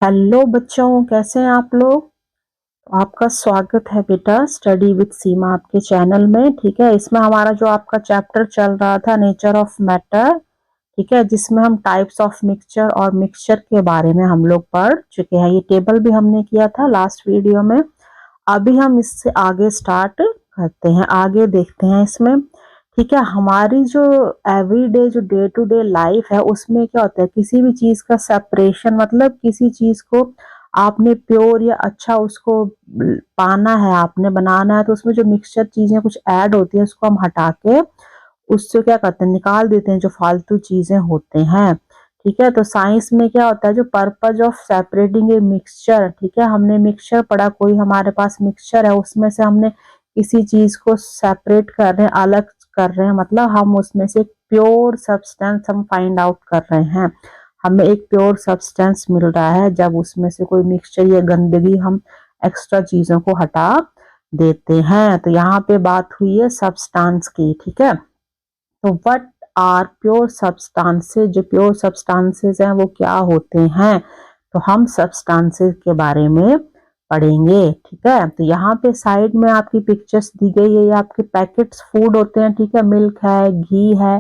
Hello बच्चों, कैसे हैं आप लोग। तो आपका स्वागत है बेटा स्टडी विद सीमा आपके चैनल में। ठीक है, इसमें हमारा जो आपका चैप्टर चल रहा था नेचर ऑफ मैटर, ठीक है, जिसमें हम टाइप्स ऑफ मिक्सचर और मिक्सचर के बारे में हम लोग पढ़ चुके हैं। ये टेबल भी हमने किया था लास्ट वीडियो में। अभी हम इससे आगे स्टार्ट करते हैं, आगे देखते हैं इसमें। ठीक है, हमारी जो एवरीडे जो डे टू डे लाइफ है उसमें क्या होता है, किसी भी चीज का सेपरेशन, मतलब किसी चीज को आपने प्योर या अच्छा उसको पाना है, आपने बनाना है, तो उसमें जो मिक्सचर चीजें कुछ ऐड होती है उसको हम हटा के उससे क्या करते हैं, निकाल देते हैं जो फालतू चीजें होते हैं। ठीक है, तो साइंस में क्या होता है, जो purpose of separating a mixture, ठीक है, हमने मिक्सचर पढ़ा, कोई हमारे पास मिक्सचर है उसमें से हमने किसी चीज को सेपरेट कर रहे हैं, अलग कर रहे हैं, मतलब हम उसमें से प्योर सब्सटेंस हम फाइंड आउट कर रहे हैं। हमें एक प्योर सब्सटेंस मिल रहा है जब उसमें से कोई मिक्सचर या गंदगी हम एक्स्ट्रा चीजों को हटा देते हैं। तो यहाँ पे बात हुई है सब्सटेंस की। ठीक है, तो व्हाट आर प्योर सब्सटेंसेस, जो प्योर सब्सटेंसेस हैं वो क्या होते हैं, तो हम सब्सटेंसेस के बारे में पढ़ेंगे। ठीक है, तो यहाँ पे साइड में आपकी पिक्चर्स दी गई है, ये आपके पैकेट्स फूड होते हैं। ठीक है, मिल्क है, घी है,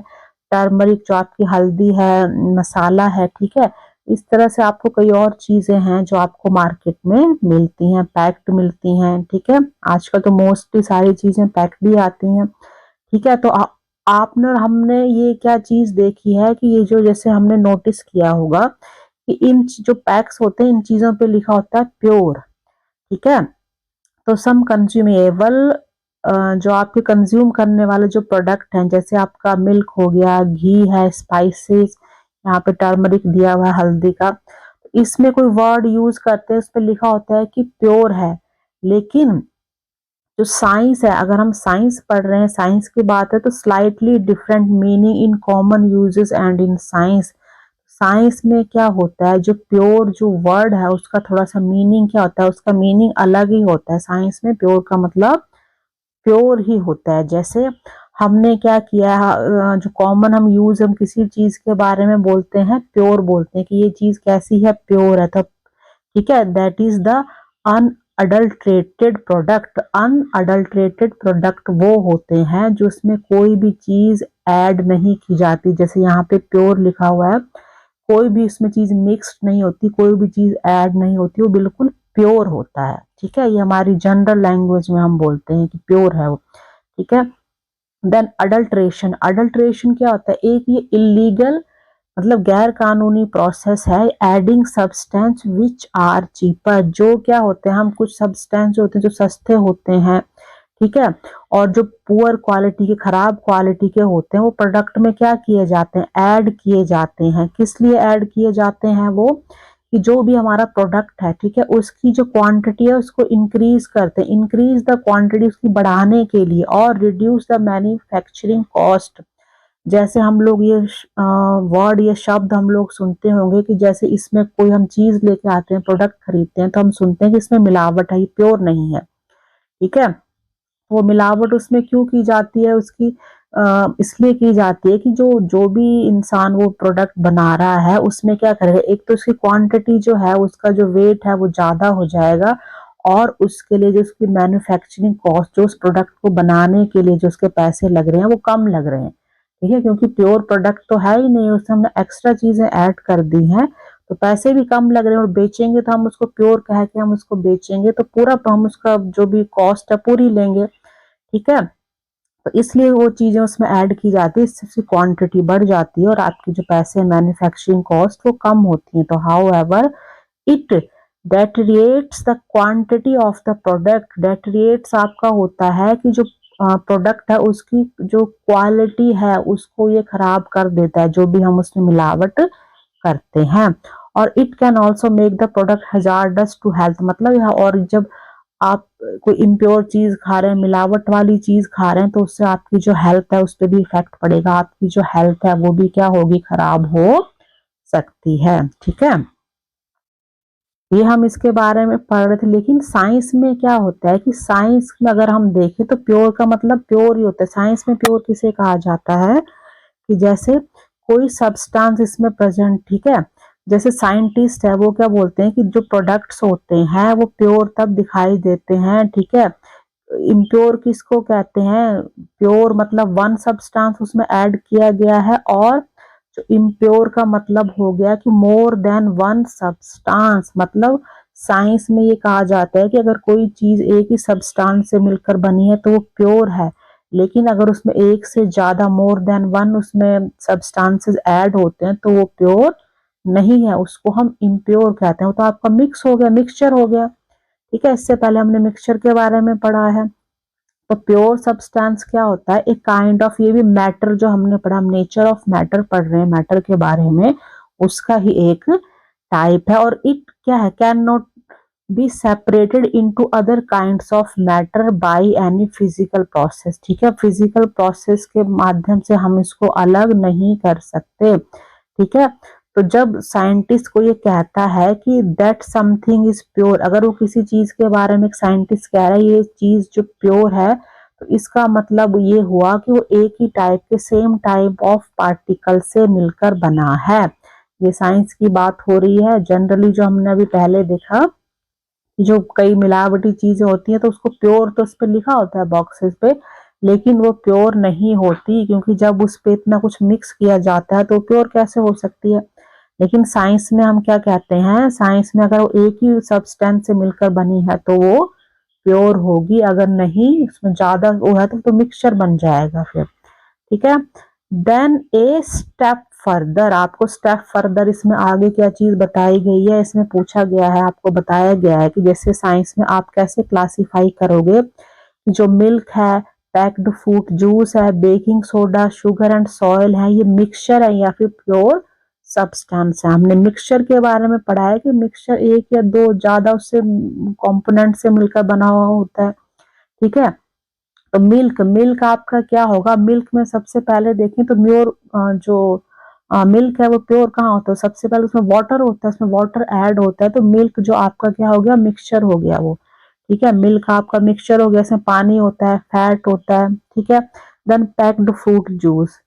टर्मरिक जो आपकी हल्दी है, मसाला है। ठीक है, इस तरह से आपको कई और चीजें हैं जो आपको मार्केट में मिलती हैं, पैक्ड मिलती हैं। ठीक है, आजकल तो मोस्टली सारी चीजें पैक्ड ही आती हैं। ठीक है, तो आपने और हमने ये क्या चीज देखी है कि ये जो जैसे हमने नोटिस किया होगा कि इन जो पैक्स होते हैं इन चीजों पे लिखा होता है प्योर। ठीक है, तो सम कंज्यूमेबल, जो आपके कंज्यूम करने वाले जो प्रोडक्ट हैं, जैसे आपका मिल्क हो गया, घी है, स्पाइसेस, यहाँ पे टर्मरिक दिया हुआ है हल्दी का, इसमें कोई वर्ड यूज करते हैं उस पर लिखा होता है कि प्योर है। लेकिन जो साइंस है, अगर हम साइंस पढ़ रहे हैं, साइंस की बात है, तो slightly different meaning in common uses and in science. Science में क्या होता है, जो प्योर जो वर्ड है उसका थोड़ा सा मीनिंग क्या होता है, उसका मीनिंग अलग ही होता है। साइंस में प्योर का मतलब प्योर ही होता है। जैसे हमने क्या किया है, जो कॉमन हम यूज हम किसी चीज के बारे में बोलते हैं, प्योर बोलते हैं कि ये चीज कैसी है, प्योर है। तो ठीक है, that is the unadulterated product. Unadulterated product वो होते हैं जो उसमें कोई भी चीज ऐड नहीं की जाती। जैसे यहाँ पे प्योर लिखा हुआ है, कोई भी इसमें चीज मिक्स्ड नहीं होती, कोई भी चीज ऐड नहीं होती, वो बिल्कुल प्योर होता है। ठीक है, ये हमारी जनरल लैंग्वेज में हम बोलते हैं कि प्योर है वो। ठीक है, देन अडल्ट्रेशन। अडल्ट्रेशन क्या होता है, एक ये इलीगल मतलब गैर कानूनी प्रोसेस है adding substance which are cheaper. जो क्या होते हैं, हम कुछ सब्सटेंस होते हैं जो सस्ते होते हैं, ठीक है, और जो पुअर क्वालिटी के, खराब क्वालिटी के होते हैं, वो प्रोडक्ट में क्या किए जाते हैं, ऐड किए जाते हैं। किस लिए ऐड किए जाते हैं वो, कि जो भी हमारा प्रोडक्ट है, ठीक है, उसकी जो क्वांटिटी है उसको इंक्रीज करते हैं, इंक्रीज द क्वांटिटी उसकी बढ़ाने के लिए, और रिड्यूस द मैन्युफैक्चरिंग कॉस्ट। जैसे हम लोग ये वर्ड, ये शब्द हम लोग सुनते होंगे कि जैसे इसमें कोई हम चीज लेके आते हैं, प्रोडक्ट खरीदते हैं, तो हम सुनते हैं कि इसमें मिलावट है, ये प्योर नहीं है। ठीक है, वो मिलावट उसमें क्यों की जाती है, उसकी इसलिए की जाती है कि जो जो भी इंसान वो प्रोडक्ट बना रहा है उसमें क्या करेगा, एक तो उसकी क्वांटिटी जो है, उसका जो वेट है वो ज्यादा हो जाएगा, और उसके लिए जो उसकी मैन्युफैक्चरिंग कॉस्ट, जो उस प्रोडक्ट को बनाने के लिए जो उसके पैसे लग रहे हैं वो कम लग रहे हैं। ठीक है, क्योंकि प्योर प्रोडक्ट तो है ही नहीं, उसमें हमने एक्स्ट्रा चीजें ऐड कर दी हैं, तो पैसे भी कम लग रहे हैं, और बेचेंगे तो हम उसको प्योर कह के हम उसको बेचेंगे तो पूरा हम उसका जो भी कॉस्ट है पूरी लेंगे। ठीक है, तो इसलिए वो चीजें उसमें ऐड की जाती है, इससे उसकी क्वांटिटी बढ़ जाती है और आपकी जो पैसे मैन्युफैक्चरिंग कॉस्ट वो कम होती है। तो however it deteriorates the quantity of the product. Deteriorates आपका होता है कि जो प्रोडक्ट है उसकी जो क्वालिटी है उसको ये खराब कर देता है, जो भी हम उसमें मिलावट करते हैं। और it can also make the product hazardous to health, मतलब यह, और जब आप कोई इम्प्योर चीज खा रहे हैं, मिलावट वाली चीज खा रहे हैं, तो उससे आपकी जो हेल्थ है उस पर भी इफेक्ट पड़ेगा, आपकी जो हेल्थ है वो भी क्या होगी, खराब हो सकती है। ठीक है, ये हम इसके बारे में पढ़ रहे थे। लेकिन साइंस में क्या होता है कि साइंस में अगर हम देखें तो प्योर का मतलब प्योर ही होता है। साइंस में प्योर किसे कहा जाता है, कि जैसे कोई सब्सटेंस इसमें प्रेजेंट, ठीक है, जैसे साइंटिस्ट है वो क्या बोलते हैं कि जो प्रोडक्ट्स होते हैं वो प्योर तब दिखाई देते हैं, ठीक है। इम्प्योर किसको कहते हैं? प्योर मतलब वन सब्सटेंस उसमें ऐड किया गया है, और जो इम्प्योर का मतलब हो गया कि मोर देन वन सब्सटेंस। मतलब साइंस में ये कहा जाता है कि अगर कोई चीज एक ही सब्सटेंस से मिलकर बनी है तो वो प्योर है, लेकिन अगर उसमें एक से ज्यादा मोर देन वन उसमें सब्सटेंसेस ऐड होते हैं तो वो प्योर नहीं है, उसको हम इम्प्योर कहते हैं। वो तो आपका मिक्स हो गया, मिक्सचर हो गया, ठीक है। इससे पहले हमने मिक्सचर के बारे में पढ़ा है। तो प्योर सब्सटेंस क्या होता है? एक काइंड ऑफ, ये भी मैटर जो हमने पढ़ा, हम नेचर ऑफ मैटर पढ़ रहे हैं, मैटर के बारे में, उसका ही एक टाइप है। और इट क्या है? Can not be separated into other kinds of matter by any physical process, ठीक है। फिजिकल प्रोसेस के माध्यम से हम इसको अलग नहीं कर सकते, ठीक है। तो जब साइंटिस्ट को ये कहता है कि दैट समथिंग इज प्योर, अगर वो किसी चीज के बारे में एक साइंटिस्ट कह रहा है ये चीज जो प्योर है, तो इसका मतलब ये हुआ कि वो एक ही टाइप के, सेम टाइप ऑफ पार्टिकल से मिलकर बना है। ये साइंस की बात हो रही है। जनरली जो हमने अभी पहले देखा, जो कई मिलावटी चीजें होती हैं तो उसको प्योर तो उस पर लिखा होता है बॉक्सेस पे, लेकिन वो प्योर नहीं होती, क्योंकि जब उस पे इतना कुछ मिक्स किया जाता है तो प्योर कैसे हो सकती है। लेकिन साइंस में हम क्या कहते हैं? साइंस में अगर वो एक ही सब्सटेंस से मिलकर बनी है तो वो प्योर होगी, अगर नहीं उसमें ज्यादा वो है तो मिक्सचर बन जाएगा फिर, ठीक है। देन ए स्टेप फर्दर, आपको स्टेप फर्दर इसमें आगे क्या चीज बताई गई है, इसमें पूछा गया है, आपको बताया गया है कि जैसे साइंस में आप कैसे क्लासिफाई करोगे जो मिल्क है, पैक्ड फ्रूट जूस है, baking soda, sugar and soil है, ये मिक्सचर है या फिर प्योर सब्सटेंस है। हमने मिक्सचर के बारे में पढ़ा है कि मिक्सचर एक या दो ज्यादा उससे कंपोनेंट से मिलकर बना हुआ होता है, ठीक है। तो मिल्क, मिल्क आपका क्या होगा? मिल्क में सबसे पहले देखें तो प्योर, जो मिल्क है वो प्योर कहाँ होता है? सबसे पहले उसमें वाटर होता है, उसमें वाटर ऐड होता है, तो मिल्क जो आपका क्या हो गया? मिक्सचर हो गया वो, ठीक है। मिल्क आपका मिक्सचर हो गया, इसमें पानी होता है, फैट होता है, ठीक है। Then packed fruit juice,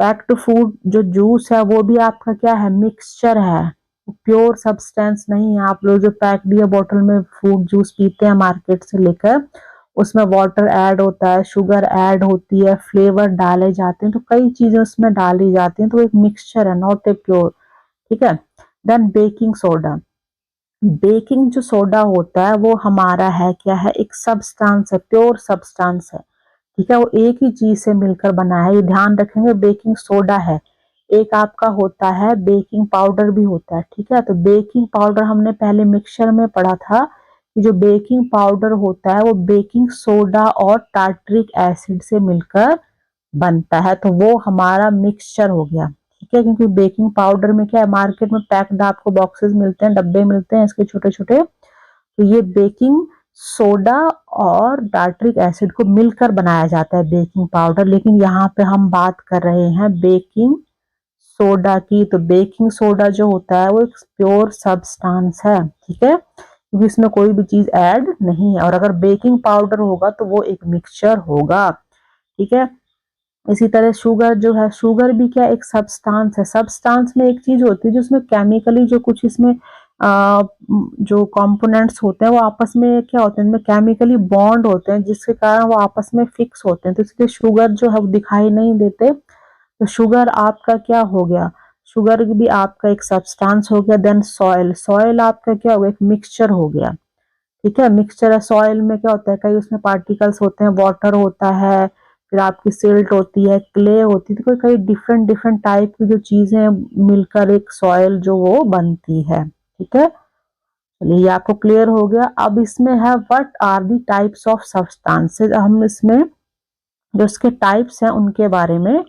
packed food जो जूस है वो भी आपका क्या है? मिक्सचर है, प्योर सब्सटेंस नहीं है। आप लोग जो पैक्ड या बोतल में फ्रूट जूस पीते हैं मार्केट से लेकर, उसमें वाटर ऐड होता है, शुगर ऐड होती है, फ्लेवर डाले जाते हैं, तो कई चीजें उसमें डाली जाती हैं, तो एक मिक्सचर है, नॉट ए प्योर, ठीक है। देन बेकिंग सोडा, बेकिंग जो सोडा होता है वो हमारा है क्या है? एक सब्सटेंस है, प्योर सब्सटेंस है, ठीक है। वो एक ही चीज से मिलकर बना है, ये ध्यान रखेंगे। बेकिंग सोडा है, एक आपका होता है बेकिंग पाउडर भी होता है, ठीक है। तो बेकिंग पाउडर हमने पहले मिक्सचर में पढ़ा था कि जो बेकिंग पाउडर होता है वो बेकिंग सोडा और टार्टरिक एसिड से मिलकर बनता है, तो वो हमारा मिक्सचर हो गया, ठीक है। क्योंकि बेकिंग पाउडर में क्या है? मार्केट में पैक्ड आपको बॉक्सेस मिलते हैं, डब्बे मिलते हैं इसके छोटे छोटे, तो ये बेकिंग सोडा और टार्टरिक एसिड को मिलकर बनाया जाता है बेकिंग पाउडर। लेकिन यहाँ पे हम बात कर रहे हैं बेकिंग सोडा की, तो बेकिंग सोडा जो होता है वो एक प्योर सब्सटेंस है, ठीक है, क्योंकि इसमें कोई भी चीज ऐड नहीं है। और अगर बेकिंग पाउडर होगा तो वो एक मिक्सचर होगा, ठीक है। इसी तरह शुगर जो है, शुगर भी क्या एक सब्सटेंस है। सब्सटेंस में एक चीज होती है जो उसमें केमिकली जो कुछ इसमें जो कंपोनेंट्स होते हैं वो आपस में क्या होते हैं? इनमें केमिकली बॉन्ड होते हैं जिसके कारण वो आपस में फिक्स होते हैं, तो इसलिए शुगर जो है वो दिखाई नहीं देते। तो शुगर आपका क्या हो गया? शुगर भी आपका एक सब्सटेंस हो गया। देन सॉइल, सॉइल आपका क्या हो गया? एक मिक्सचर हो गया, ठीक है। मिक्सचर है, सॉइल में क्या होता है? कई उसमें पार्टिकल्स होते हैं, वाटर होता है, फिर आपकी सिल्ट होती है, क्ले होती है, तो कई डिफरेंट डिफरेंट टाइप की जो चीजें मिलकर एक सॉइल जो वो बनती है, ठीक है। चलिए ये आपको क्लियर हो गया। अब इसमें है what are the types of substances, हम इसमें जो इसके टाइप्स हैं उनके बारे में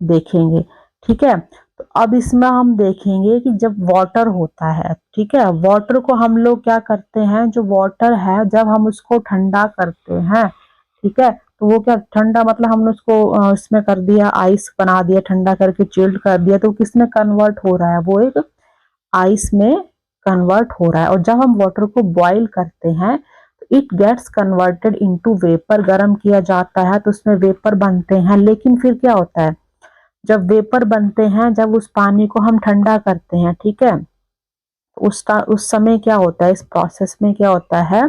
देखेंगे, ठीक है। तो अब इसमें हम देखेंगे कि जब वाटर होता है, ठीक है, वाटर को हम लोग क्या करते हैं? जो वाटर है जब हम उसको ठंडा करते हैं, ठीक है, तो वो क्या ठंडा मतलब हमने उसको इसमें कर दिया, आइस बना दिया, ठंडा करके चिल्ड कर दिया, तो किसमें कन्वर्ट हो रहा है? वो एक आइस में कन्वर्ट हो रहा है। और जब हम वाटर को बॉईल करते हैं तो it gets converted into vapour, गर्म किया जाता है तो उसमें वेपर बनते हैं। लेकिन फिर क्या होता है? जब वेपर बनते हैं, जब उस पानी को हम ठंडा करते हैं, ठीक है, तो उस समय क्या होता है, इस प्रोसेस में क्या होता है,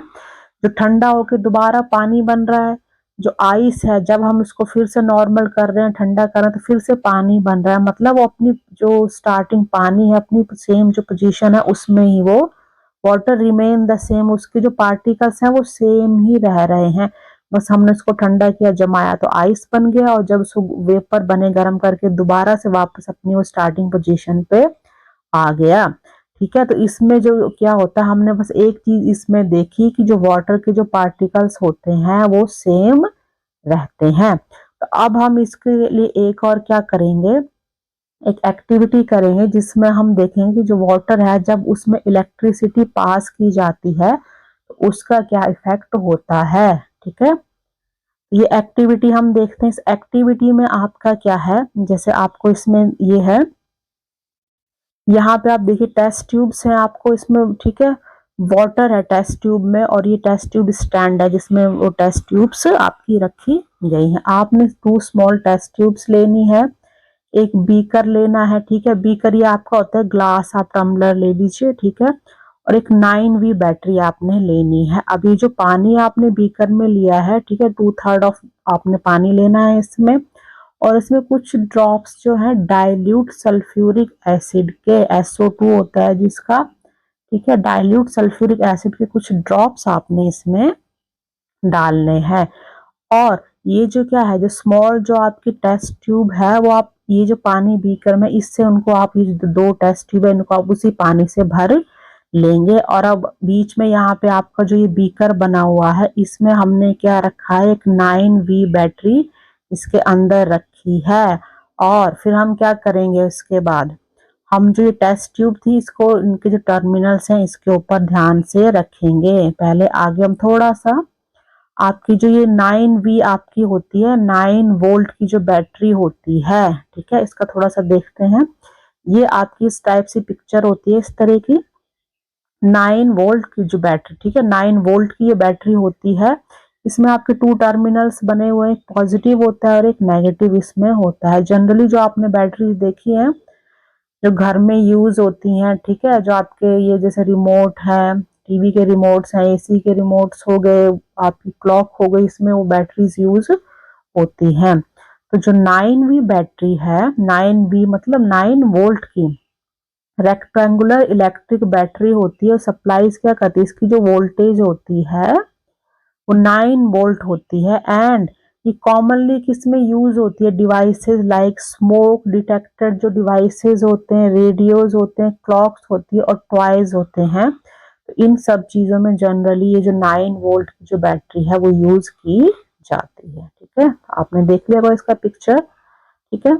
जो ठंडा होके दोबारा पानी बन रहा है, जो आइस है जब हम उसको फिर से नॉर्मल कर रहे हैं, ठंडा कर रहे हैं, तो फिर से पानी बन रहा है, मतलब वो अपनी जो स्टार्टिंग पानी है अपनी सेम जो पोजीशन है उसमें ही वो वाटर रिमेन द सेम, उसके जो पार्टिकल्स हैं वो सेम ही रह रहे हैं, बस हमने इसको ठंडा किया, जमाया तो आइस बन गया, और जब उसको वेपर बने गर्म करके दोबारा से वापस अपनी वो स्टार्टिंग पोजीशन पे आ गया। ठीक है, तो इसमें जो क्या होता है, हमने बस एक चीज इसमें देखी कि जो वाटर के जो पार्टिकल्स होते हैं वो सेम रहते हैं। तो अब हम इसके लिए एक और क्या करेंगे, एक एक्टिविटी करेंगे जिसमें हम देखेंगे कि जो वाटर है जब उसमें इलेक्ट्रिसिटी पास की जाती है तो उसका क्या इफेक्ट होता है। ठीक है, ये एक्टिविटी हम देखते हैं। इस एक्टिविटी में आपका क्या है, जैसे आपको इसमें ये है, यहाँ पे आप देखिए टेस्ट ट्यूब्स हैं आपको इसमें, ठीक है, वाटर है टेस्ट ट्यूब में, और ये टेस्ट ट्यूब स्टैंड है जिसमें वो टेस्ट ट्यूब्स आपकी रखी गई हैं। आपने 2 स्मॉल टेस्ट ट्यूब्स लेनी है, एक बीकर लेना है, ठीक है, बीकर ये आपका होता है ग्लास, आप टम्बलर ले लीजिए, ठीक है, और एक 9V बैटरी आपने लेनी है। अभी जो पानी आपने बीकर में लिया है, ठीक है, 2/3 ऑफ आपने पानी लेना है इसमें, और इसमें कुछ ड्रॉप्स जो है डाइल्यूट सल्फ्यूरिक एसिड के, SO2 होता है जिसका, ठीक है, डाइल्यूट सल्फ्यूरिक एसिड के कुछ ड्रॉप्स आपने इसमें डालने हैं। और ये जो क्या है, जो स्मॉल जो आपकी टेस्ट ट्यूब है वो आप ये जो पानी बीकर में, इससे उनको आप, ये 2 टेस्ट ट्यूब है इनको आप उसी पानी से भर लेंगे। और अब बीच में यहाँ पे आपका जो ये बीकर बना हुआ है इसमें हमने क्या रखा है, एक 9V बैटरी इसके अंदर रखी है। और फिर हम क्या करेंगे, उसके बाद हम जो ये टेस्ट ट्यूब थी इसको, इनके जो टर्मिनल्स हैं इसके ऊपर ध्यान से रखेंगे। पहले आगे हम थोड़ा सा, आपकी जो ये 9V आपकी होती है, 9 वोल्ट की जो बैटरी होती है, ठीक है, इसका थोड़ा सा देखते हैं। ये आपकी इस टाइप से पिक्चर होती है, इस तरह की 9 वोल्ट की जो बैटरी, ठीक है, 9 वोल्ट की ये बैटरी होती है। इसमें आपके 2 टर्मिनल्स बने हुए हैं, एक पॉजिटिव होता है और एक नेगेटिव इसमें होता है। जनरली जो आपने बैटरी देखी है जो घर में यूज होती हैं, ठीक है, जो आपके ये जैसे रिमोट है, टीवी के रिमोट्स हैं, एसी के रिमोट्स हो गए, आपकी क्लॉक हो गई, इसमें वो बैटरीज यूज होती हैं। तो जो 9V बैटरी है, 9V मतलब 9 वोल्ट की रेक्टेंगुलर इलेक्ट्रिक बैटरी होती है, और सप्लाईज क्या करती है, इसकी जो वोल्टेज होती है वो 9 वोल्ट होती है। एंड ये कॉमनली किस में यूज होती है, डिवाइसेस लाइक स्मोक डिटेक्टर जो डिवाइसेस होते हैं, रेडियोज होते हैं, क्लॉक्स होती है और टॉयज होते हैं। तो इन सब चीजों में जनरली ये जो 9 वोल्ट की जो बैटरी है वो यूज की जाती है। ठीक है, आपने देख लिया इसका पिक्चर। ठीक है,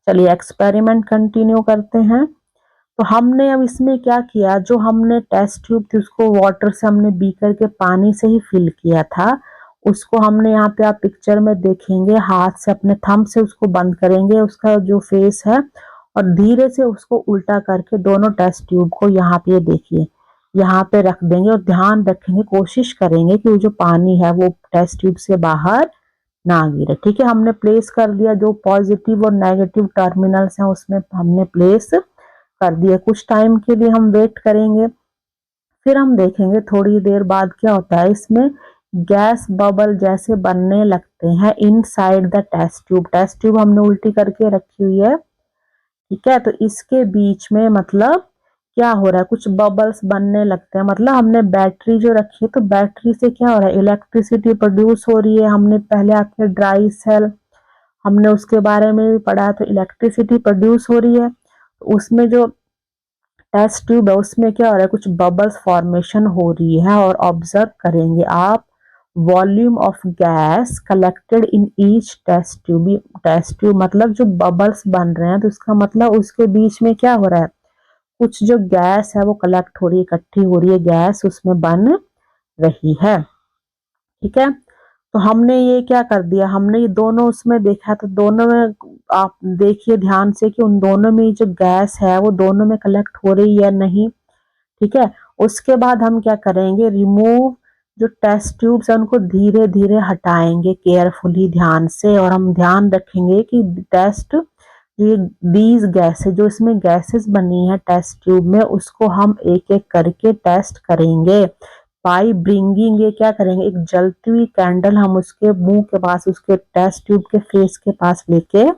चलिए एक्सपेरिमेंट कंटिन्यू करते हैं। तो हमने अब इसमें क्या किया, जो हमने टेस्ट ट्यूब थी उसको वाटर से हमने बीकर के पानी से ही फिल किया था, उसको हमने यहाँ पे आप पिक्चर में देखेंगे हाथ से अपने थंब से उसको बंद करेंगे उसका जो फेस है, और धीरे से उसको उल्टा करके दोनों टेस्ट ट्यूब को यहाँ पे देखिए यहाँ पे रख देंगे, और ध्यान रखेंगे, कोशिश करेंगे कि वो जो पानी है वो टेस्ट ट्यूब से बाहर ना गिरे। ठीक है, हमने प्लेस कर दिया, जो पॉजिटिव और नेगेटिव टर्मिनल्स हैं उसमें हमने प्लेस कर दिया। कुछ टाइम के लिए हम वेट करेंगे, फिर हम देखेंगे थोड़ी देर बाद क्या होता है, इसमें गैस बबल जैसे बनने लगते हैं inside the test tube. Test tube हमने उल्टी करके रखी हुई है, ठीक है, तो इसके बीच में मतलब क्या हो रहा है, कुछ बबल्स बनने लगते हैं, मतलब हमने बैटरी जो रखी है तो बैटरी से क्या हो रहा है, इलेक्ट्रिसिटी प्रोड्यूस हो रही है। हमने पहले आपके ड्राई सेल हमने उसके बारे में भी पढ़ा, तो इलेक्ट्रिसिटी प्रोड्यूस हो रही है, तो उसमें जो टेस्ट ट्यूब है उसमें क्या हो रहा है, कुछ बबल्स फॉर्मेशन हो रही है। और ऑब्जर्व करेंगे आप volume of gas collected in each test tube. Test tube मतलब जो बबल्स बन रहे हैं, तो इसका मतलब उसके बीच में क्या हो रहा है, कुछ जो गैस है वो कलेक्ट हो रही है, इकट्ठी हो रही है, गैस उसमें बन रही है। ठीक है, तो हमने ये क्या कर दिया, हमने ये दोनों उसमें देखा, तो दोनों में आप देखिए ध्यान से कि उन दोनों में जो गैस है वो दोनों में कलेक्ट हो रही है या नहीं। ठीक है, उसके बाद हम क्या करेंगे, रिमूव जो टेस्ट ट्यूब्स है उनको धीरे धीरे हटाएंगे केयरफुली ध्यान से, और हम ध्यान रखेंगे कि टेस्ट ये दीज गैसेज, जो इसमें गैसेस बनी है टेस्ट ट्यूब में, उसको हम एक एक करके टेस्ट करेंगे। बाई ब्रिंगिंग, ये क्या करेंगे, एक जलती हुई कैंडल हम उसके मुंह के पास, उसके टेस्ट ट्यूब के फेस के पास लेके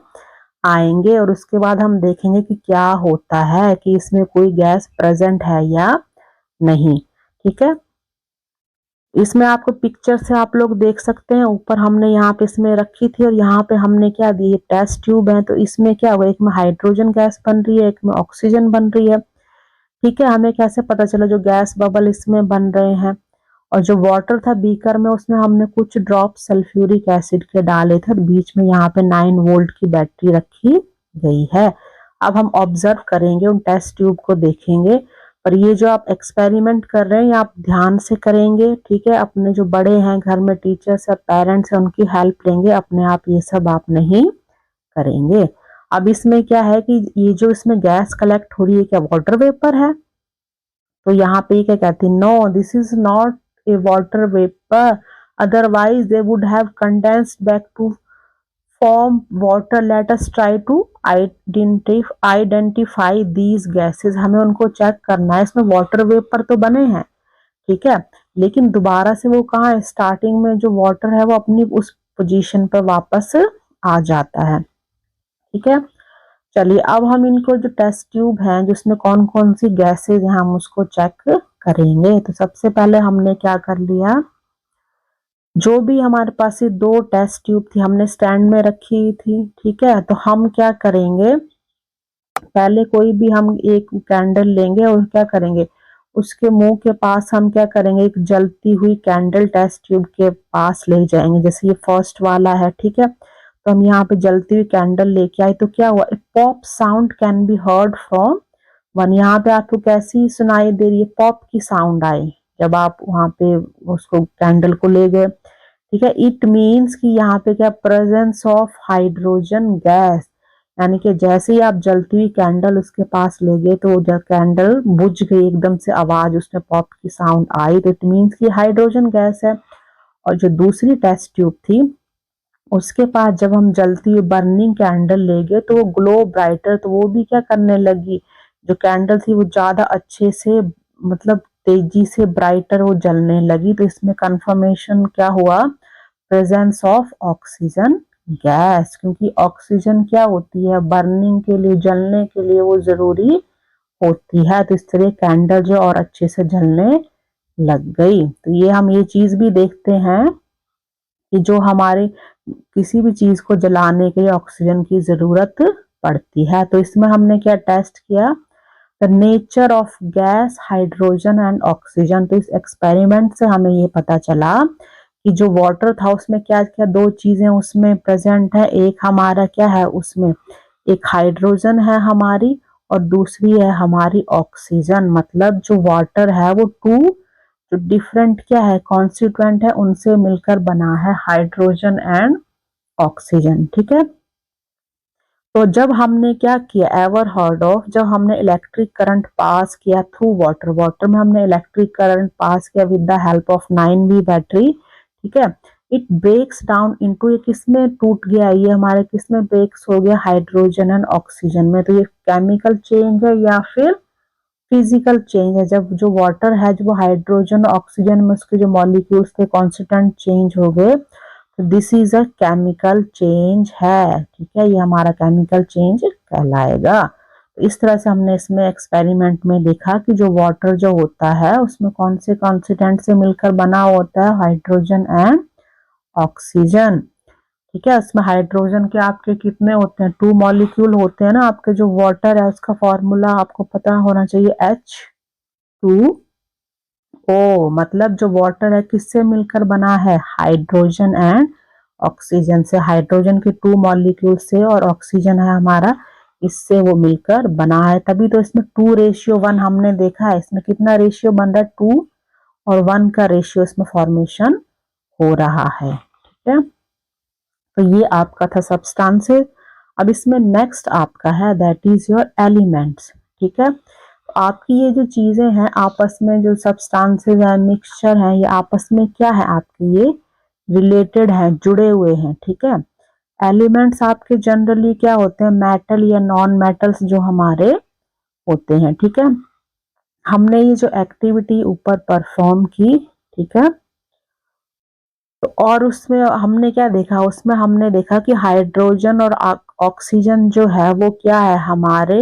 आएंगे और उसके बाद हम देखेंगे कि क्या होता है, कि इसमें कोई गैस प्रेजेंट है या नहीं। ठीक है, इसमें आपको पिक्चर से आप लोग देख सकते हैं, ऊपर हमने यहाँ पे इसमें रखी थी और यहाँ पे हमने क्या दी, टेस्ट ट्यूब है, तो इसमें क्या हुआ, एक में हाइड्रोजन गैस बन रही है, एक में ऑक्सीजन बन रही है। ठीक है, हमें कैसे पता चला, जो गैस बबल इसमें बन रहे हैं, और जो वाटर था बीकर में, उसमें हमने कुछ ड्रॉप सल्फ्यूरिक एसिड के डाले थे और बीच में यहाँ पे 9 वोल्ट की बैटरी रखी गई है। अब हम ऑब्जर्व करेंगे, उन टेस्ट ट्यूब को देखेंगे, और ये जो आप एक्सपेरिमेंट कर रहे हैं ये आप ध्यान से करेंगे। ठीक है, अपने जो बड़े हैं घर में, टीचर्स या पेरेंट्स हैं, उनकी हेल्प लेंगे, अपने आप ये सब आप नहीं करेंगे। अब इसमें क्या है कि ये जो इसमें गैस कलेक्ट हो रही है, क्या वाटर वेपर है? तो यहाँ पे क्या कहती है, no this is not a water vapour, otherwise they would have condensed back to form water, let us try to identify these gases. हमें उनको चेक करना है, इसमें वाटर वेपर तो बने हैं, ठीक है, लेकिन दोबारा से वो कहाँ है, स्टार्टिंग में जो वाटर है वो अपनी उस पोजीशन पर वापस आ जाता है। ठीक है, चलिए अब हम इनको जो टेस्ट ट्यूब हैं, जिसमें कौन कौन सी गैसेज हैं, हम उसको चेक करेंगे। तो सबसे पहले हमने क्या कर लिया, जो भी हमारे पास ये 2 टेस्ट ट्यूब थी हमने स्टैंड में रखी थी। ठीक है, तो हम क्या करेंगे, पहले कोई भी हम एक कैंडल लेंगे और क्या करेंगे, उसके मुंह के पास हम क्या करेंगे, एक जलती हुई कैंडल टेस्ट ट्यूब के पास ले जाएंगे। जैसे ये फर्स्ट वाला है, ठीक है, तो हम यहाँ पे जलती हुई कैंडल लेके आए, तो क्या हुआ, a pop sound can be heard from one. यहाँ पे आपको कैसी सुनाई दे रही है, पॉप की साउंड आई जब आप वहां पे उसको कैंडल को ले गए। ठीक है, इट मीन्स कि यहाँ पे क्या, प्रेजेंस ऑफ हाइड्रोजन गैस, यानी कि जैसे ही आप जलती हुई कैंडल उसके पास ले गए तो जब कैंडल बुझ गई, एकदम से आवाज उसमें पॉप की साउंड आई, तो इट मीन्स कि हाइड्रोजन गैस है। और जो दूसरी टेस्ट ट्यूब थी उसके पास जब हम जलती हुई बर्निंग कैंडल ले गए तो वो ग्लो ब्राइटर, तो वो भी क्या करने लगी, जो कैंडल थी वो ज्यादा अच्छे से, मतलब तेजी से ब्राइटर वो जलने लगी। तो इसमें कंफर्मेशन क्या हुआ, प्रेजेंस ऑफ ऑक्सीजन गैस, क्योंकि ऑक्सीजन क्या होती है, बर्निंग के लिए, जलने के लिए वो जरूरी होती है। तो इस तरह कैंडल जो और अच्छे से जलने लग गई। तो ये हम ये चीज भी देखते हैं कि जो हमारे किसी भी चीज को जलाने के लिए ऑक्सीजन की जरूरत पड़ती है। तो इसमें हमने क्या टेस्ट किया, the nature of gas, hydrogen and oxygen. तो इस एक्सपेरिमेंट से हमें ये पता चला कि जो वाटर था उसमें क्या क्या 2 चीजें उसमें प्रेजेंट है, एक हमारा क्या है उसमें, एक हाइड्रोजन है हमारी और दूसरी है हमारी ऑक्सीजन। मतलब जो वाटर है वो 2 जो डिफरेंट क्या है, कॉन्स्टिट्यूएंट है, उनसे मिलकर बना है हाइड्रोजन एंड ऑक्सीजन। ठीक है, तो जब हमने क्या किया, एवर हर्ड ऑफ, जब हमने इलेक्ट्रिक करंट पास किया थ्रू वाटर, वाटर में हमने इलेक्ट्रिक करंट पास किया with the help of 9V battery. ठीक है, इट ब्रेक्स डाउन इनटू, ये किसमें टूट गया, ये हमारे किसमें ब्रेक्स हो गया, हाइड्रोजन एंड ऑक्सीजन में। तो ये केमिकल चेंज है या फिर फिजिकल चेंज है, जब जो वाटर है, जो हाइड्रोजन ऑक्सीजन में उसके जो मॉलिक्यूल्स थे कॉन्स्टेंट चेंज हो गए, तो this is a chemical change है। ठीक है, ये हमारा केमिकल चेंज कहलाएगा। तो इस तरह से हमने इसमें एक्सपेरिमेंट में देखा कि जो वाटर जो होता है उसमें कौन से कॉन्स्टिट्यूएंट से मिलकर बना होता है, हाइड्रोजन एंड ऑक्सीजन। ठीक है, इसमें हाइड्रोजन के आपके कितने होते हैं, 2 मॉलिक्यूल होते हैं ना। आपके जो वाटर है उसका फॉर्मूला आपको पता होना चाहिए, H2O। मतलब जो वाटर है किससे मिलकर बना है, हाइड्रोजन एंड ऑक्सीजन से, हाइड्रोजन के 2 मॉलिक्यूल से और ऑक्सीजन है हमारा, इससे वो मिलकर बना है। तभी तो इसमें 2:1 हमने देखा है, इसमें कितना रेशियो बन रहा है, 2 और 1 का रेशियो इसमें फॉर्मेशन हो रहा है। ठीक है, तो ये आपका था सब्सटेंसेस। अब इसमें नेक्स्ट आपका है दैट इज योर एलिमेंट्स। ठीक है, तो आपकी ये जो चीजें हैं आपस में, जो सब्सटेंसेस है, मिक्सचर है, ये आपस में क्या है, आपके ये रिलेटेड है, जुड़े हुए हैं। ठीक है, एलिमेंट्स आपके जनरली क्या होते हैं, मेटल या नॉन मेटल्स जो हमारे होते हैं। ठीक है, हमने ये जो एक्टिविटी ऊपर परफॉर्म की, ठीक है, तो और उसमें हमने क्या देखा, उसमें हमने देखा कि हाइड्रोजन और ऑक्सीजन जो है वो क्या है हमारे,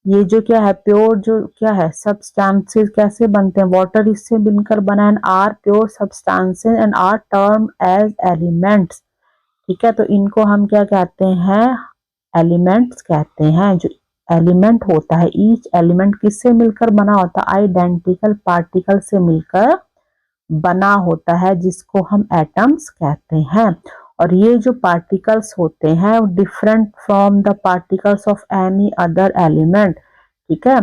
ये जो क्या है प्योर जो क्या है सब्सटेंसेस कैसे बनते हैं, वाटर इससे मिलकर बना, and are pure substances and are term as elements. ठीक है, तो इनको हम क्या कहते हैं, एलिमेंट्स कहते हैं। जो एलिमेंट होता है, ईच एलिमेंट किससे मिलकर बना होता है, आइडेंटिकल पार्टिकल से मिलकर बना होता है, जिसको हम एटम्स कहते हैं। और ये जो पार्टिकल्स होते हैं different from the particles of any other element. ठीक है,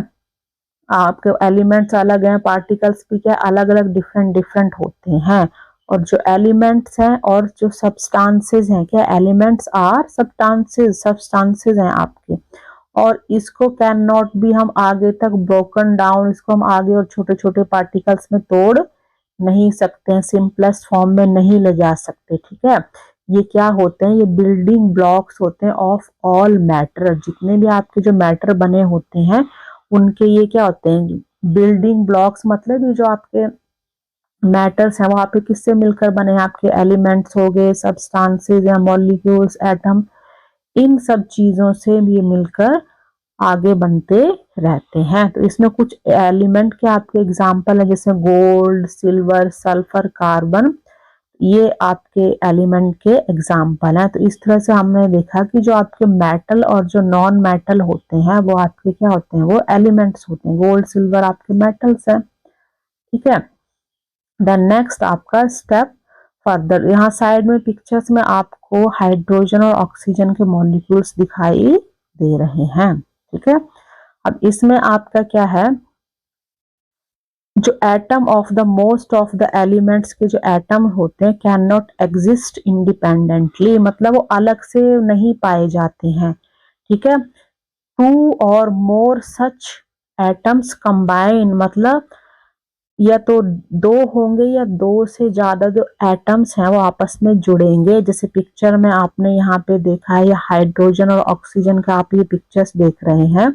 आपके एलिमेंट्स अलग हैं, पार्टिकल्स भी क्या अलग अलग डिफरेंट डिफरेंट होते हैं। और जो एलिमेंट्स हैं और जो सब्सटेंसेस हैं, क्या एलिमेंट्स आर सब्सटेंसेस, सब्सटेंसेस हैं आपके, और इसको कैन नॉट भी हम आगे तक ब्रोकन डाउन, इसको हम आगे और छोटे छोटे पार्टिकल्स में तोड़ नहीं सकते हैं, सिंपलेस्ट फॉर्म में नहीं ले जा सकते। ठीक है, ये क्या होते हैं, ये बिल्डिंग ब्लॉक्स होते हैं ऑफ ऑल मैटर, जितने भी आपके जो मैटर बने होते हैं उनके ये क्या होते हैं, बिल्डिंग ब्लॉक्स, मतलब ये जो आपके मैटर्स हैं वहां पे किससे मिलकर बने हैं, आपके एलिमेंट्स हो गए, सब्सटेंसेस या मॉलिक्यूल्स, एटम, इन सब चीजों से ये मिलकर आगे बनते रहते हैं। तो इसमें कुछ एलिमेंट के आपके एग्जाम्पल है, जैसे गोल्ड, सिल्वर, सल्फर, कार्बन, ये आपके एलिमेंट के एग्जाम्पल हैं। तो इस तरह से हमने देखा कि जो आपके मेटल और जो नॉन मेटल होते हैं वो आपके क्या होते हैं, वो एलिमेंट्स होते हैं। गोल्ड सिल्वर आपके मेटल्स हैं। ठीक है, देन नेक्स्ट आपका स्टेप फर्दर, यहाँ साइड में पिक्चर्स में आपको हाइड्रोजन और ऑक्सीजन के मॉलिक्यूल्स दिखाई दे रहे हैं। ठीक है, अब इसमें आपका क्या है, जो atom of the most of the elements के जो एटम होते हैं कैन नॉट एग्जिस्ट इंडिपेंडेंटली, मतलब वो अलग से नहीं पाए जाते हैं। ठीक है, टू और मोर सच एटम्स कंबाइन, मतलब या तो दो होंगे या दो से ज्यादा जो एटम्स हैं वो आपस में जुड़ेंगे। जैसे पिक्चर में आपने यहाँ पे देखा है, ये हाइड्रोजन और ऑक्सीजन का आप ये पिक्चर्स देख रहे हैं।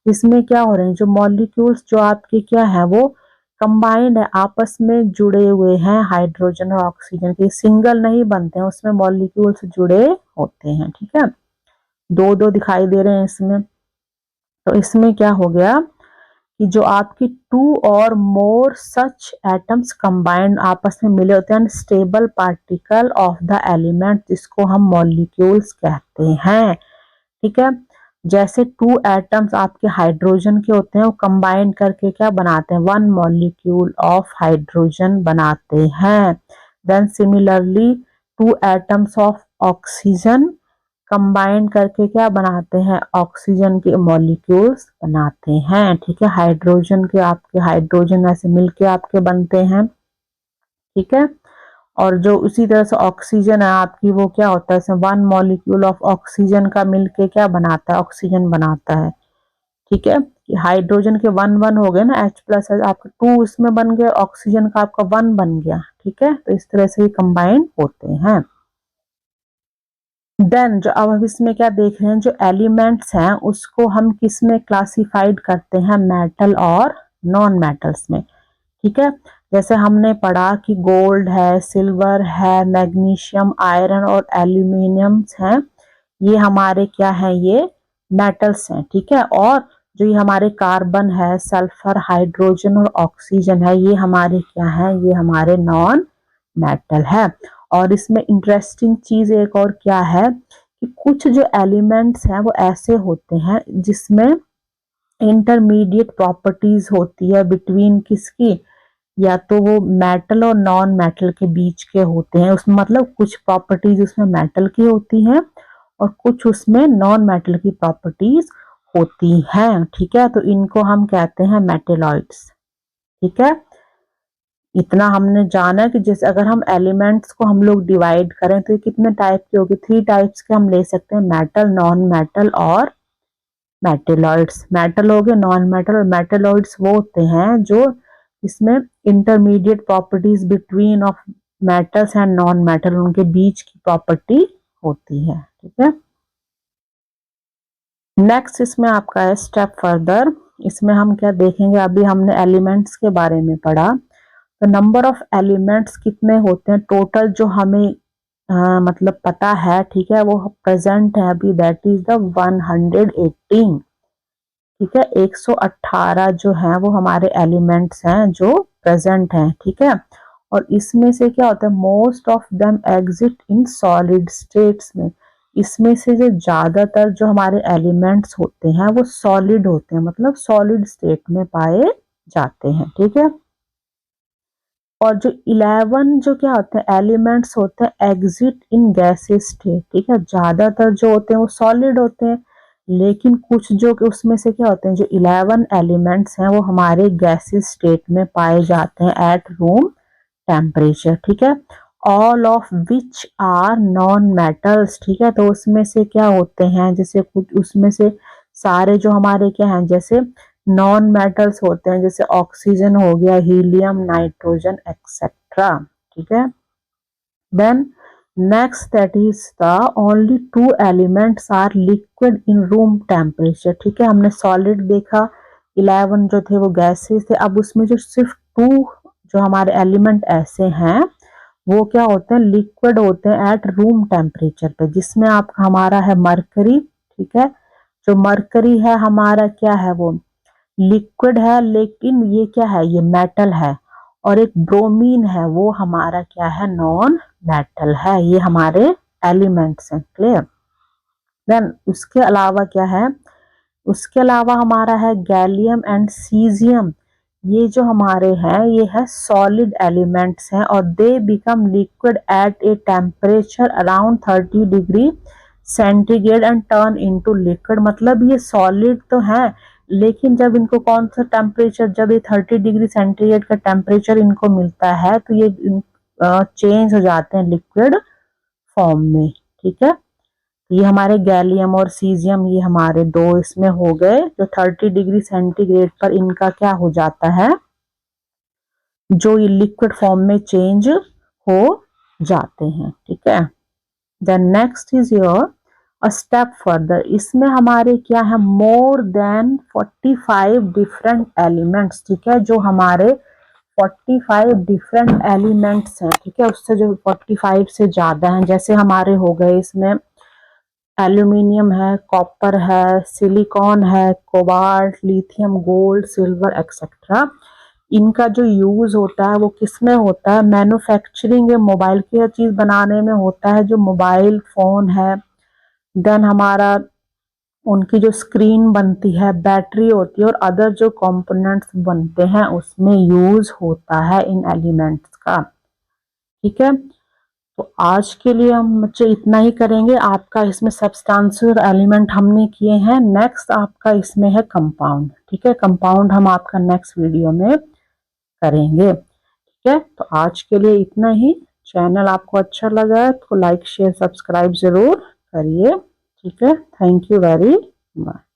इसमें क्या हो रहे हैं, जो मॉलिक्यूल्स जो आपके क्या है वो कंबाइंड है, आपस में जुड़े हुए हैं। हाइड्रोजन और ऑक्सीजन के सिंगल नहीं बनते हैं, उसमें मॉलिक्यूल्स जुड़े होते हैं। ठीक है, दो दो दिखाई दे रहे हैं इसमें। तो इसमें क्या हो गया कि जो आपकी टू और मोर सच एटम्स कंबाइंड आपस में मिले होते हैं, stable particle of the element, जिसको हम मॉलिक्यूल्स कहते हैं। ठीक है, जैसे टू एटम्स आपके हाइड्रोजन के होते हैं, वो कंबाइन करके क्या बनाते हैं, वन मॉलिक्यूल ऑफ हाइड्रोजन बनाते हैं। Then similarly two atoms of oxygen combine करके क्या बनाते हैं, ऑक्सीजन के मॉलिक्यूल्स बनाते हैं। ठीक है, हाइड्रोजन के आपके हाइड्रोजन ऐसे मिलके आपके बनते हैं। ठीक है, और जो उसी तरह से ऑक्सीजन है आपकी, वो क्या होता है, वन मॉलिक्यूल ऑफ ऑक्सीजन का मिलके क्या बनाता है, ऑक्सीजन बनाता है। ठीक है, हाइड्रोजन के वन वन हो गए ना, H+ आपका टू उसमें बन गया, ऑक्सीजन का आपका वन बन गया। ठीक है, तो इस तरह से ये कंबाइन होते हैं। देन जो अब हम इसमें क्या देख रहे हैं, जो एलिमेंट्स हैं उसको हम किस में क्लासिफाइड करते हैं, मेटल और नॉन मेटल्स में। ठीक है, जैसे हमने पढ़ा कि गोल्ड है, सिल्वर है, मैग्नीशियम, आयरन और एल्यूमिनियम्स हैं, ये हमारे क्या है, ये मेटल्स हैं। ठीक है, और जो ये हमारे कार्बन है, सल्फर, हाइड्रोजन और ऑक्सीजन है, ये हमारे क्या है, ये हमारे नॉन मेटल है। और इसमें इंटरेस्टिंग चीज एक और क्या है कि कुछ जो एलिमेंट्स हैं वो ऐसे होते हैं जिसमें इंटरमीडिएट प्रॉपर्टीज होती है बिटवीन किसकी, या तो वो मेटल और नॉन मेटल के बीच के होते हैं। उसमें मतलब कुछ प्रॉपर्टीज उसमें मेटल की होती हैं और कुछ उसमें नॉन मेटल की प्रॉपर्टीज होती हैं। ठीक है, तो इनको हम कहते हैं मेटेलॉइड्स। ठीक है, इतना हमने जाना कि जैसे अगर हम एलिमेंट्स को हम लोग डिवाइड करें तो ये कितने टाइप के होंगे, 3 टाइप्स के हम ले सकते हैं, मेटल, नॉन मेटल और मेटेलॉइड्स। मेटल हो गए, नॉन मेटल, और मेटेलॉइड्स वो होते हैं जो इसमें intermediate properties between of metals and non metal, उनके बीच की प्रॉपर्टी होती है। ठीक है, नेक्स्ट इसमें आपका है स्टेप फर्दर। इसमें हम क्या देखेंगे, अभी हमने एलिमेंट्स के बारे में पढ़ा, तो नंबर ऑफ एलिमेंट्स कितने होते हैं टोटल जो हमें मतलब पता है, ठीक है, वो प्रेजेंट है अभी, दैट इज द 118। ठीक है, 118 जो है वो हमारे एलिमेंट्स हैं जो प्रेजेंट हैं। ठीक है, और इसमें से क्या होता है, most of them exit in solid states में, इसमें से जो ज्यादातर जो हमारे एलिमेंट्स होते हैं वो सॉलिड होते हैं, मतलब सॉलिड स्टेट में पाए जाते हैं। ठीक है, और जो 11 जो क्या होते हैं एलिमेंट्स होते हैं एग्जिट इन गैसेस स्टेट। ठीक है, ज्यादातर जो होते हैं वो सॉलिड होते हैं, लेकिन कुछ जो कि उसमें से क्या होते हैं, जो 11 एलिमेंट्स हैं वो हमारे गैसेस स्टेट में पाए जाते हैं एट रूम टेम्परेचर। ठीक है, all of which are non metals. ठीक है, तो उसमें से क्या होते हैं, जैसे कुछ उसमें से सारे जो हमारे क्या हैं, जैसे नॉन मेटल्स होते हैं, जैसे ऑक्सीजन हो गया, हीलियम, नाइट्रोजन एक्सेट्रा। ठीक है, then next that is the only 2 elements are liquid in room temperature. ठीक है, हमने सॉलिड देखा, 11 जो थे वो गैसेस थे, अब उसमें जो सिर्फ 2 जो हमारे एलिमेंट ऐसे हैं वो क्या होते हैं, लिक्विड होते हैं एट रूम टेम्परेचर पे, जिसमें आप हमारा है मरकरी। ठीक है, जो मरकरी है हमारा क्या है, वो लिक्विड है, लेकिन ये क्या है, ये मेटल है, और एक ब्रोमीन है वो हमारा क्या है, नॉन मेटल है। ये हमारे एलिमेंट्स हैं। क्लियर, देन उसके अलावा क्या है, उसके अलावा हमारा है गैलियम एंड सीजियम। ये जो हमारे हैं ये है सॉलिड एलिमेंट्स हैं, और they become liquid at a temperature around 30 degree centigrade and turn into liquid. मतलब ये सॉलिड तो है, लेकिन जब इनको कौन सा टेम्परेचर, जब ये 30 डिग्री सेंटीग्रेड का टेम्परेचर इनको मिलता है तो ये चेंज हो जाते हैं लिक्विड फॉर्म में। ठीक है, ये हमारे गैलियम और सीजियम ये हमारे 2 इसमें हो गए, जो 30 डिग्री सेंटीग्रेड पर इनका क्या हो जाता है, जो ये लिक्विड फॉर्म में चेंज हो जाते हैं। ठीक है, then next is your a step further. इसमें हमारे क्या है, मोर देन 45 डिफरेंट एलिमेंट्स। ठीक है, जो हमारे 45 डिफरेंट एलिमेंट्स हैं। ठीक है, उससे जो 45 से ज्यादा हैं, जैसे हमारे हो गए इसमें एल्यूमिनियम है, कॉपर है, सिलिकॉन है, cobalt, lithium, gold, silver etcetera. इनका जो यूज होता है वो किस में होता है, मैन्युफैक्चरिंग मोबाइल की हर चीज बनाने में होता है, जो मोबाइल फोन है, देन हमारा उनकी जो स्क्रीन बनती है, बैटरी होती है, और अदर जो कंपोनेंट्स बनते हैं उसमें यूज होता है इन एलिमेंट्स का। ठीक है, तो आज के लिए हम बच्चे इतना ही करेंगे। आपका इसमें सब्सटेंशियल एलिमेंट हमने किए हैं, नेक्स्ट आपका इसमें है कंपाउंड। ठीक है, कंपाउंड हम आपका नेक्स्ट वीडियो में करेंगे। ठीक है, तो आज के लिए इतना ही। चैनल आपको अच्छा लगा है तो लाइक शेयर सब्सक्राइब जरूर करिए। ठीक है, थैंक यू वेरी मच।